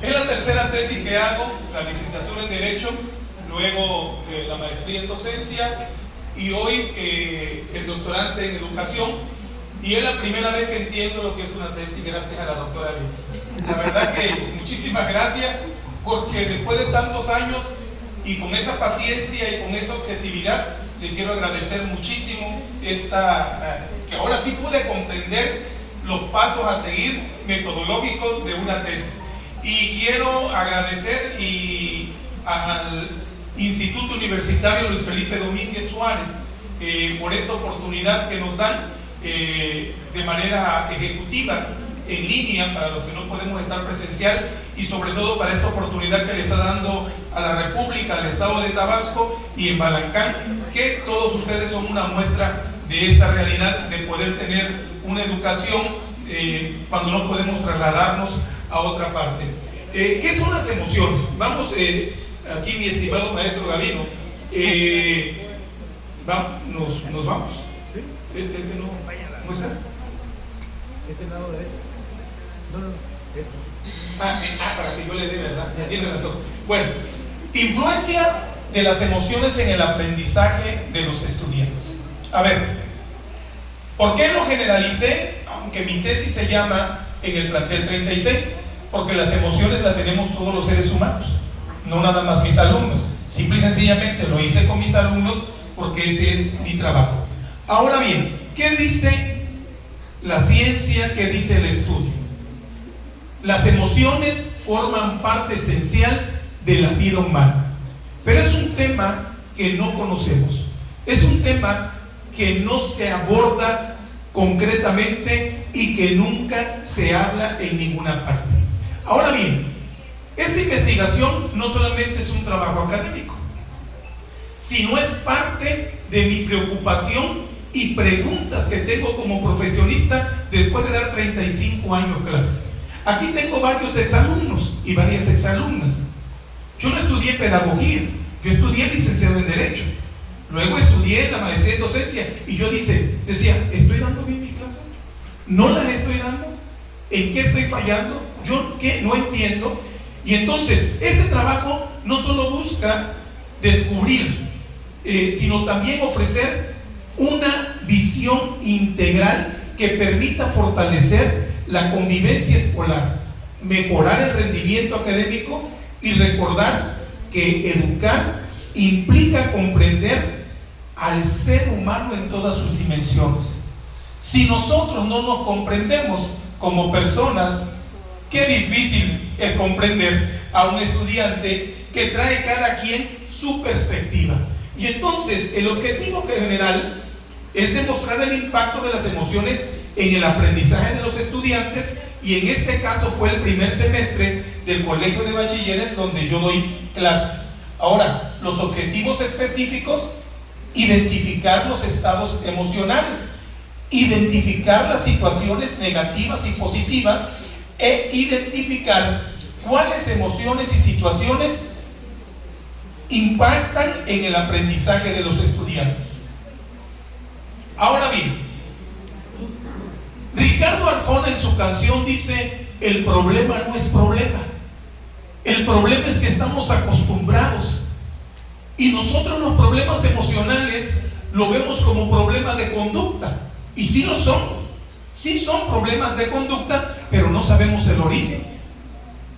Es la tercera tesis que hago, la licenciatura en Derecho, luego la maestría en Docencia y hoy el doctorante en Educación. Y es la primera vez que entiendo lo que es una tesis gracias a la doctora Liz. La verdad que muchísimas gracias, porque después de tantos años y con esa paciencia y con esa objetividad, le quiero agradecer muchísimo que ahora sí pude comprender los pasos a seguir metodológicos de una tesis. Y quiero agradecer al Instituto Universitario Luis Felipe Domínguez Suárez por esta oportunidad que nos dan de manera ejecutiva, en línea, para los que no podemos estar presencial, y sobre todo para esta oportunidad que le está dando a la República, al Estado de Tabasco y en Balancán, que todos ustedes son una muestra de esta realidad de poder tener una educación cuando no podemos trasladarnos a otra parte. ¿Qué son las emociones? Vamos, aquí mi estimado maestro Gavino, nos vamos. ¿El que no está? Este lado derecho. No, para que yo le dé, ¿verdad? Tiene razón. Bueno, influencias de las emociones en el aprendizaje de los estudiantes. A ver, ¿por qué lo generalicé? Aunque mi tesis se llama en el plantel 36, porque las emociones las tenemos todos los seres humanos, no nada más mis alumnos. Simple y sencillamente lo hice con mis alumnos porque ese es mi trabajo. Ahora bien, ¿qué dice la ciencia? ¿Qué dice el estudio? Las emociones forman parte esencial de la vida humana, pero es un tema que no conocemos, es un tema que no se aborda concretamente y que nunca se habla en ninguna parte. Ahora bien, esta investigación no solamente es un trabajo académico, sino es parte de mi preocupación y preguntas que tengo como profesionista después de dar 35 años clase. Aquí tengo varios exalumnos y varias exalumnas. Yo no estudié pedagogía, yo estudié licenciado en Derecho, luego estudié la maestría en Docencia, y yo decía, ¿estoy dando bien mis clases? ¿No las estoy dando? ¿En qué estoy fallando? ¿Yo qué no entiendo? Y entonces, este trabajo no solo busca descubrir, sino también ofrecer una visión integral que permita fortalecer la convivencia escolar, mejorar el rendimiento académico y recordar que educar implica comprender al ser humano en todas sus dimensiones. Si nosotros no nos comprendemos como personas, qué difícil es comprender a un estudiante que trae cada quien su perspectiva. Y entonces el objetivo general es demostrar el impacto de las emociones en el aprendizaje de los estudiantes, y en este caso fue el primer semestre del Colegio de Bachilleres donde yo doy clase. Ahora, los objetivos específicos: identificar los estados emocionales, identificar las situaciones negativas y positivas, e identificar cuáles emociones y situaciones impactan en el aprendizaje de los estudiantes. Ahora bien, Ricardo Arjona en su canción dice: el problema no es problema, el problema es que estamos acostumbrados, y nosotros los problemas emocionales lo vemos como problema de conducta, y sí lo son, sí son problemas de conducta, pero no sabemos el origen.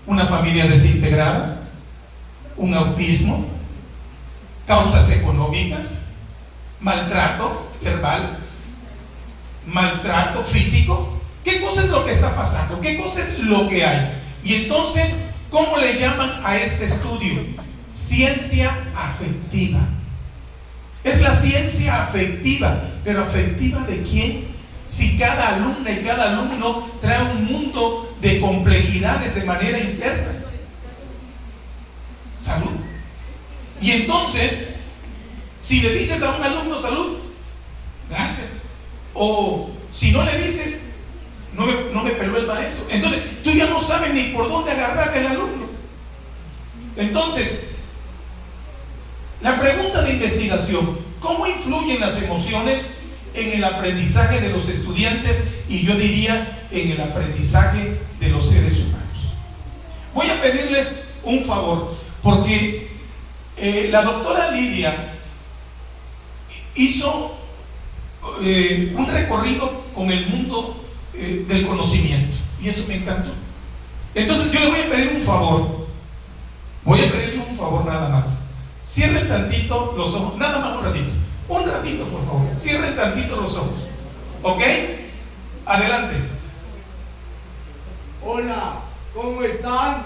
Una familia desintegrada, un autismo, causas económicas, maltrato verbal, maltrato físico. ¿Qué cosa es lo que está pasando? ¿Qué cosa es lo que hay? Y entonces, ¿cómo le llaman a este estudio? Ciencia afectiva. Es la ciencia afectiva, pero ¿afectiva de quién? Si cada alumna y cada alumno trae un mundo de complejidades de manera interna. Salud. Y entonces, si le dices a un alumno salud, gracias. O si no le dices, no me peló el maestro. Entonces, tú ya no sabes ni por dónde agarrar al alumno. Entonces, la pregunta de investigación: ¿cómo influyen las emociones en el aprendizaje de los estudiantes? Y yo diría, en el aprendizaje de los seres humanos. Voy a pedirles un favor, porque la doctora Lidia hizo un recorrido con el mundo del conocimiento, y eso me encantó. Entonces yo le voy a pedir un favor, nada más. Cierren tantito los ojos, nada más un ratito por favor, cierren tantito los ojos, ¿ok? Adelante. Hola, ¿cómo están?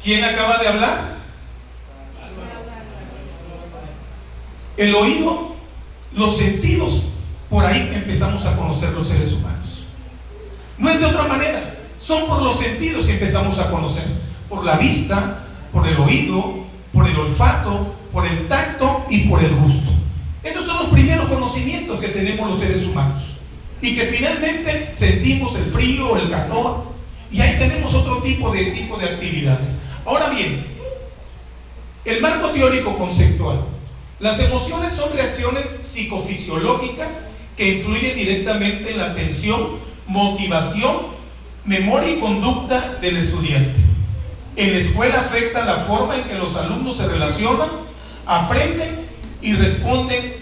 ¿Quién acaba de hablar? El oído, los sentidos, por ahí empezamos a conocer los seres humanos. No es de otra manera, son por los sentidos que empezamos a conocer, por la vista, por el oído, por el olfato, por el tacto y por el gusto. Esos son los primeros conocimientos que tenemos los seres humanos, y que finalmente sentimos el frío, el calor, y ahí tenemos otro tipo de actividades. Ahora bien, el marco teórico conceptual. Las emociones son reacciones psicofisiológicas que influyen directamente en la atención, motivación, memoria y conducta del estudiante. En la escuela afecta la forma en que los alumnos se relacionan, aprenden y responden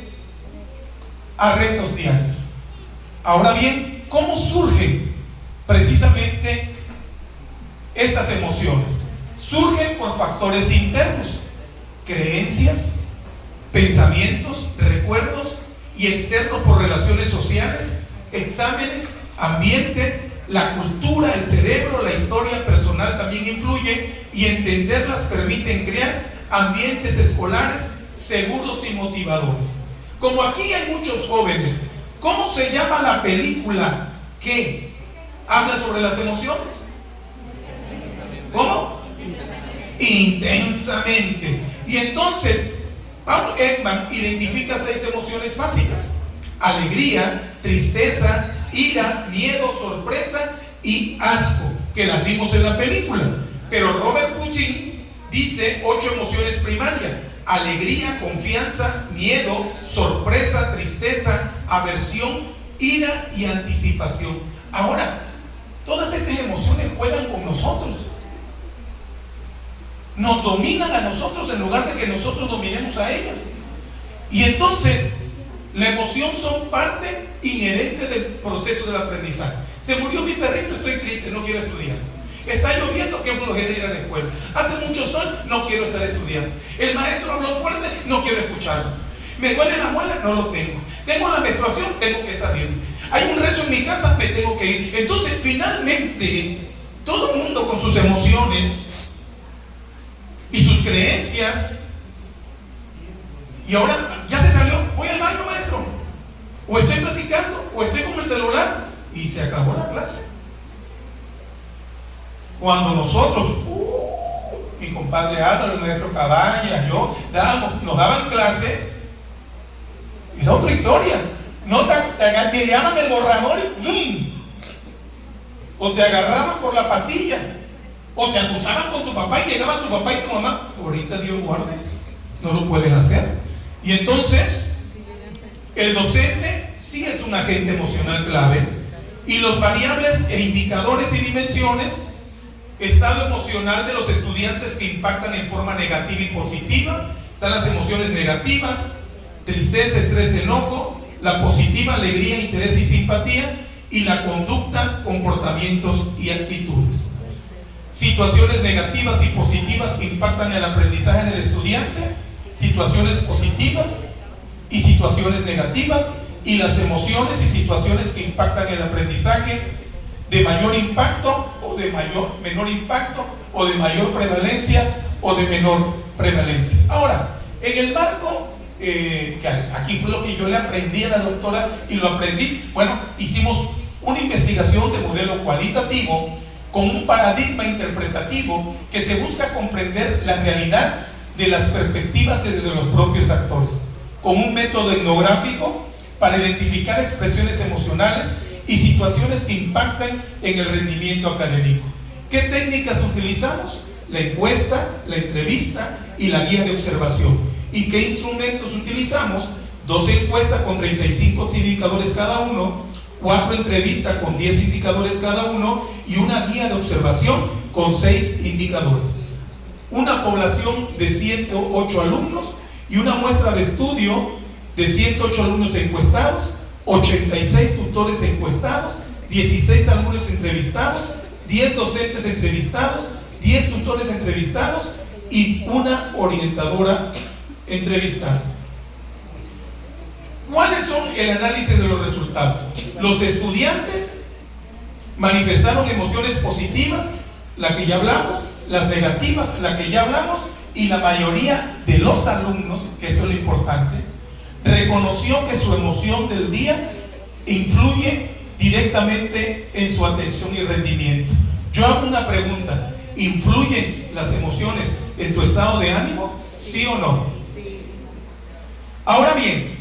a retos diarios. Ahora bien, ¿cómo surgen precisamente estas emociones? Surgen por factores internos, creencias, pensamientos, recuerdos, y externos por relaciones sociales, exámenes, ambiente, la cultura, el cerebro, la historia personal también influye, y entenderlas permiten crear ambientes escolares seguros y motivadores. Como aquí hay muchos jóvenes, ¿cómo se llama la película que habla sobre las emociones? ¿Cómo? Intensamente. Y entonces Paul Ekman identifica 6 emociones básicas: alegría, tristeza, ira, miedo, sorpresa y asco, que las vimos en la película. Pero Robert Puchin dice 8 emociones primarias: alegría, confianza, miedo, sorpresa, tristeza, aversión, ira y anticipación. Ahora, todas estas emociones juegan con nosotros, nos dominan a nosotros en lugar de que nosotros dominemos a ellas. Y entonces la emoción son parte inherente del proceso del aprendizaje. Se murió mi perrito, estoy triste, no quiero estudiar. Está lloviendo, qué flojera ir a la escuela. Hace mucho sol, no quiero estar estudiando. El maestro habló fuerte, no quiero escucharlo. Me duele la muela, no lo tengo. Tengo la menstruación, tengo que salir. Hay un rezo en mi casa, me tengo que ir. Entonces finalmente todo el mundo con sus emociones y sus creencias. Y ahora ya se salió, voy al baño, maestro, o estoy platicando, o estoy con el celular, y se acabó la clase. Cuando nosotros, mi compadre Álvaro, el maestro Cabañas, yo, nos daban clase, era otra historia. No te llaman el borrador y ¡zum! O te agarraban por la patilla, o te acusaban con tu papá y llegaba tu papá y tu mamá. Ahorita Dios guarde, no lo pueden hacer. Y entonces el docente sí es un agente emocional clave, y los variables e indicadores y dimensiones: estado emocional de los estudiantes que impactan en forma negativa y positiva. Están las emociones negativas: tristeza, estrés, enojo; la positiva, alegría, interés y simpatía; y la conducta, comportamientos y actitudes. Situaciones negativas y positivas que impactan el aprendizaje del estudiante, situaciones positivas y situaciones negativas, y las emociones y situaciones que impactan el aprendizaje de mayor impacto o de menor impacto, o de mayor prevalencia o de menor prevalencia. Ahora, en el marco, que aquí fue lo que yo le aprendí a la doctora, y lo aprendí, bueno, hicimos una investigación de modelo cualitativo con un paradigma interpretativo que se busca comprender la realidad de las perspectivas desde los propios actores, con un método etnográfico para identificar expresiones emocionales y situaciones que impactan en el rendimiento académico. ¿Qué técnicas utilizamos? La encuesta, la entrevista y la guía de observación. ¿Y qué instrumentos utilizamos? 2 encuestas con 35 indicadores cada uno, 4 entrevistas con 10 indicadores cada uno, y una guía de observación con con 6 indicadores. Una población de 108 alumnos y una muestra de estudio de 108 alumnos encuestados, 86 tutores encuestados, 16 alumnos entrevistados, 10 docentes entrevistados, 10 tutores entrevistados y una orientadora entrevistada. ¿Cuáles son el análisis de los resultados? Los estudiantes manifestaron emociones positivas, la que ya hablamos, las negativas, la que ya hablamos, y la mayoría de los alumnos, que esto es lo importante, reconoció que su emoción del día influye directamente en su atención y rendimiento. Yo hago una pregunta: ¿influyen las emociones en tu estado de ánimo? ¿Sí o no? Ahora bien,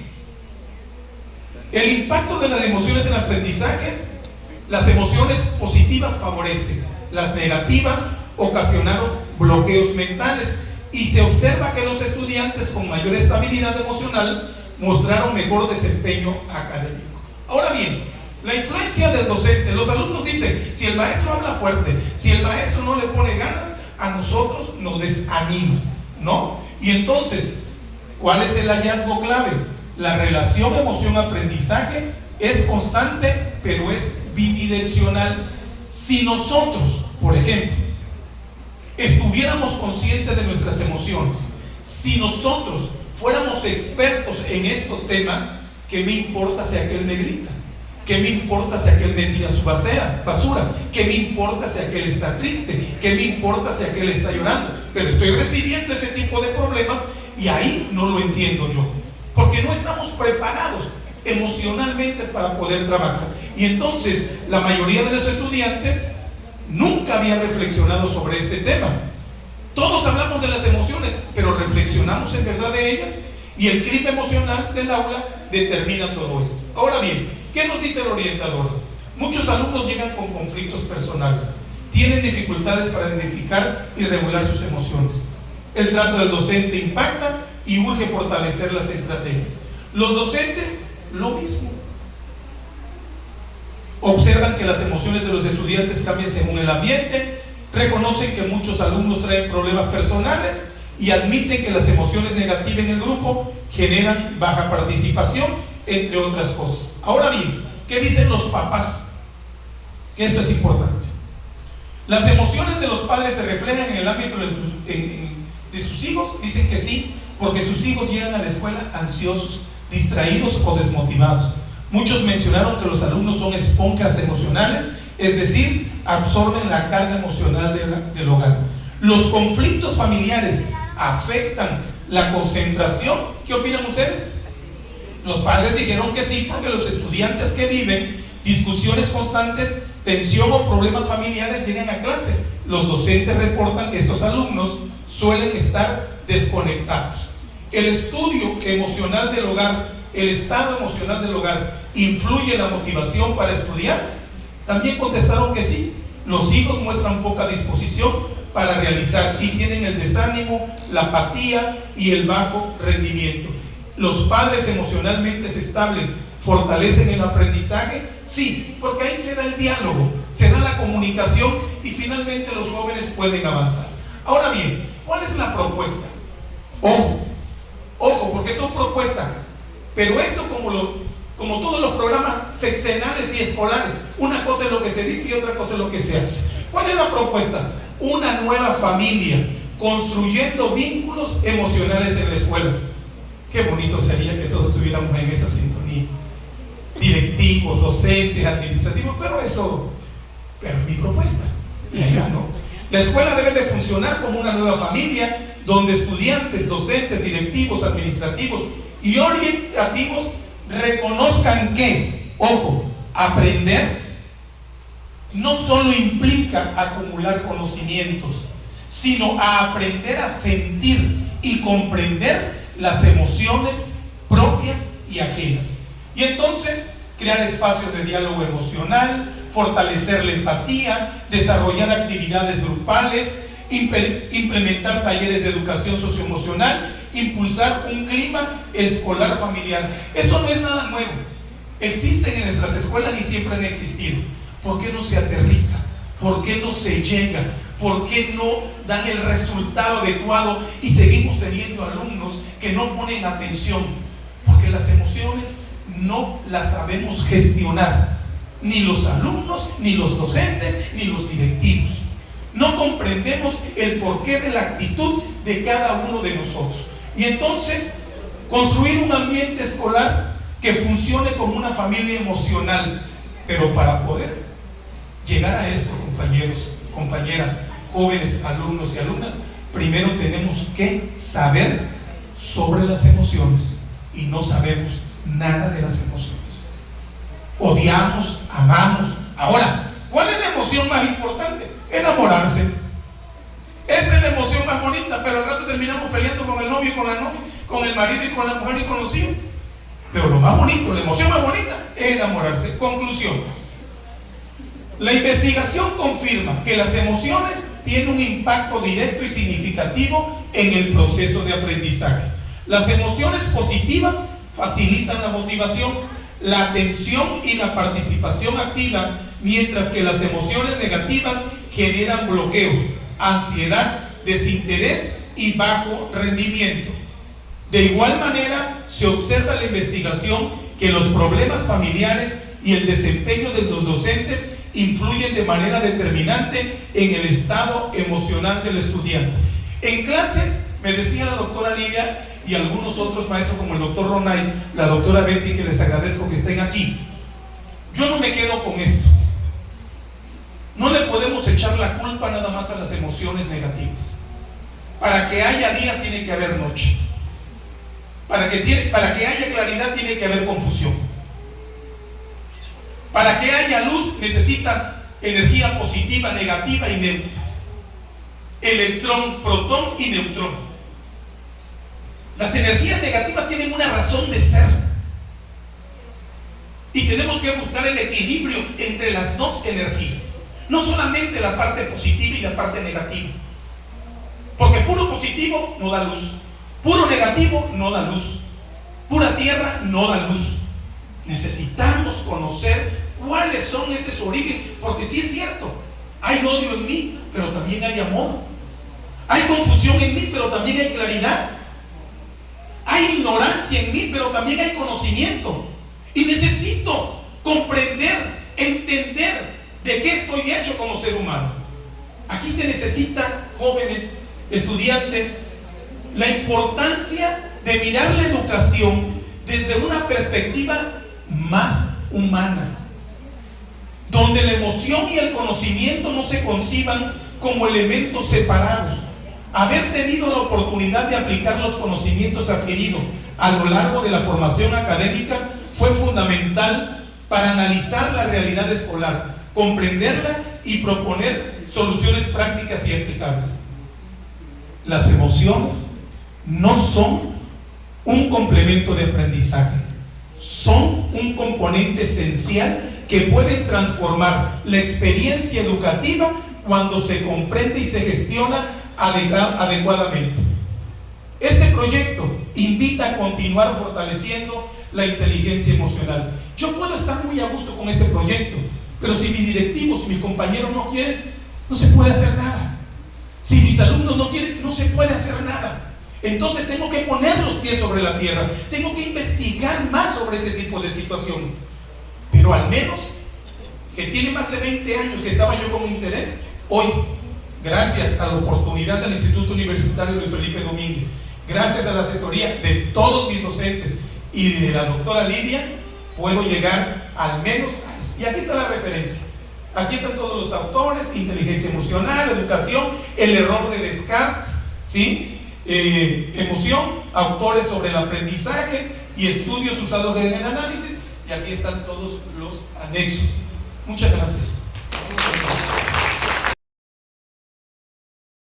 el impacto de las emociones en aprendizajes: las emociones positivas favorecen, las negativas ocasionaron bloqueos mentales, y se observa que los estudiantes con mayor estabilidad emocional mostraron mejor desempeño académico. Ahora bien, la influencia del docente: los alumnos dicen, si el maestro habla fuerte, si el maestro no le pone ganas, a nosotros nos desanimas, ¿no? Y entonces, ¿cuál es el hallazgo clave? La relación emoción-aprendizaje es constante, pero es bidireccional. Si nosotros, por ejemplo, estuviéramos conscientes de nuestras emociones, si nosotros fuéramos expertos en este tema, ¿qué me importa si aquel me grita? ¿Qué me importa si aquel me tira su basura? ¿Qué me importa si aquel está triste? ¿Qué me importa si aquel está llorando? Pero estoy recibiendo ese tipo de problemas y ahí no lo entiendo yo, porque no estamos preparados emocionalmente para poder trabajar. Y entonces la mayoría de los estudiantes nunca había reflexionado sobre este tema. Todos hablamos de las emociones, pero reflexionamos en verdad de ellas, y el clima emocional del aula determina todo esto. Ahora bien, ¿qué nos dice el orientador? Muchos alumnos llegan con conflictos personales, tienen dificultades para identificar y regular sus emociones. El trato del docente impacta y urge fortalecer las estrategias. Los docentes, lo mismo. Observan que las emociones de los estudiantes cambian según el ambiente, reconocen que muchos alumnos traen problemas personales y admiten que las emociones negativas en el grupo generan baja participación, entre otras cosas. Ahora bien, ¿qué dicen los papás? Que esto es importante. ¿Las emociones de los padres se reflejan en el ámbito de sus hijos? Dicen que sí, porque sus hijos llegan a la escuela ansiosos, distraídos o desmotivados. Muchos mencionaron que los alumnos son esponjas emocionales, es decir, absorben la carga emocional del hogar. Los conflictos familiares afectan la concentración. ¿Qué opinan ustedes? Los padres dijeron que sí, porque los estudiantes que viven discusiones constantes, tensión o problemas familiares llegan a clase. Los docentes reportan que estos alumnos suelen estar desconectados. El estudio emocional del hogar, el estado emocional del hogar, ¿influye en la motivación para estudiar? También contestaron que sí. Los hijos muestran poca disposición para realizar y tienen el desánimo, la apatía y el bajo rendimiento. ¿Los padres emocionalmente estables fortalecen el aprendizaje? Sí, porque ahí se da el diálogo, se da la comunicación y finalmente los jóvenes pueden avanzar. Ahora bien, ¿cuál es la propuesta? Ojo, porque son propuestas, pero esto como todos los programas sexenales y escolares, una cosa es lo que se dice y otra cosa es lo que se hace. ¿Cuál es la propuesta? Una nueva familia, construyendo vínculos emocionales en la escuela. Qué bonito sería que todos estuviéramos en esa sintonía, directivos, docentes, administrativos, pero es mi propuesta. Y allá no. La escuela debe de funcionar como una nueva familia, donde estudiantes, docentes, directivos, administrativos y orientativos reconozcan que, aprender no solo implica acumular conocimientos, sino a aprender a sentir y comprender las emociones propias y ajenas. Y entonces, crear espacios de diálogo emocional, fortalecer la empatía, desarrollar actividades grupales, implementar talleres de educación socioemocional, impulsar un clima escolar familiar. Esto no es nada nuevo. Existen en nuestras escuelas y siempre han existido. ¿Por qué no se aterriza? ¿Por qué no se llega? ¿Por qué no dan el resultado adecuado y seguimos teniendo alumnos que no ponen atención? Porque las emociones no las sabemos gestionar, ni los alumnos, ni los docentes, ni los directivos. No comprendemos el porqué de la actitud de cada uno de nosotros. Y entonces, construir un ambiente escolar que funcione como una familia emocional. Pero para poder llegar a esto, compañeros, compañeras, jóvenes, alumnos y alumnas, primero tenemos que saber sobre las emociones, y no sabemos nada de las emociones. Odiamos, amamos. Ahora, ¿cuál es la emoción más importante? Enamorarse. Esa es la emoción más bonita, pero al rato terminamos peleando con el novio y con la novia, con el marido y con la mujer y con los hijos. Pero lo más bonito, la emoción más bonita es enamorarse. Conclusión: la investigación confirma que las emociones tienen un impacto directo y significativo en el proceso de aprendizaje. Las emociones positivas facilitan la motivación, la atención y la participación activa, mientras que las emociones negativas generan bloqueos, ansiedad, desinterés y bajo rendimiento. De igual manera, se observa en la investigación que los problemas familiares y el desempeño de los docentes influyen de manera determinante en el estado emocional del estudiante. En clases, me decía la doctora Lidia y algunos otros maestros como el doctor Ronay, la doctora Betty, que les agradezco que estén aquí, yo no me quedo con esto. No le podemos echar la culpa nada más a las emociones negativas. Para que haya día tiene que haber noche. Para que haya claridad tiene que haber confusión. Para que haya luz necesitas energía positiva, negativa y neutra. Electrón, protón y neutrón. Las energías negativas tienen una razón de ser. Y tenemos que buscar el equilibrio entre las dos energías. No solamente la parte positiva y la parte negativa. Porque puro positivo no da luz. Puro negativo no da luz. Pura tierra no da luz. Necesitamos conocer cuáles son esos orígenes. Porque sí es cierto, hay odio en mí, pero también hay amor. Hay confusión en mí, pero también hay claridad. Hay ignorancia en mí, pero también hay conocimiento. Y necesito comprender, entender de qué estoy hecho como ser humano. Aquí se necesita, jóvenes, estudiantes, la importancia de mirar la educación desde una perspectiva más humana, donde la emoción y el conocimiento no se conciban como elementos separados. Haber tenido la oportunidad de aplicar los conocimientos adquiridos a lo largo de la formación académica fue fundamental para analizar la realidad escolar, comprenderla y proponer soluciones prácticas y aplicables. Las emociones no son un complemento de aprendizaje, son un componente esencial que pueden transformar la experiencia educativa cuando se comprende y se gestiona adecuadamente. Este proyecto invita a continuar fortaleciendo la inteligencia emocional. Yo puedo estar muy a gusto con este proyecto, pero si mis directivos, mis compañeros no quieren, no se puede hacer nada. Si mis alumnos no quieren, no se puede hacer nada. Entonces tengo que poner los pies sobre la tierra, tengo que investigar más sobre este tipo de situación. Pero al menos, que tiene más de 20 años que estaba yo con interés, hoy, gracias a la oportunidad del Instituto Universitario Luis Felipe Domínguez, gracias a la asesoría de todos mis docentes y de la doctora Lidia, puedo llegar al menos a eso. Y aquí está la referencia. Aquí están todos los autores: inteligencia emocional, educación, el error de Descartes, ¿sí? Emoción, autores sobre el aprendizaje y estudios usados en el análisis. Y aquí están todos los anexos. Muchas gracias.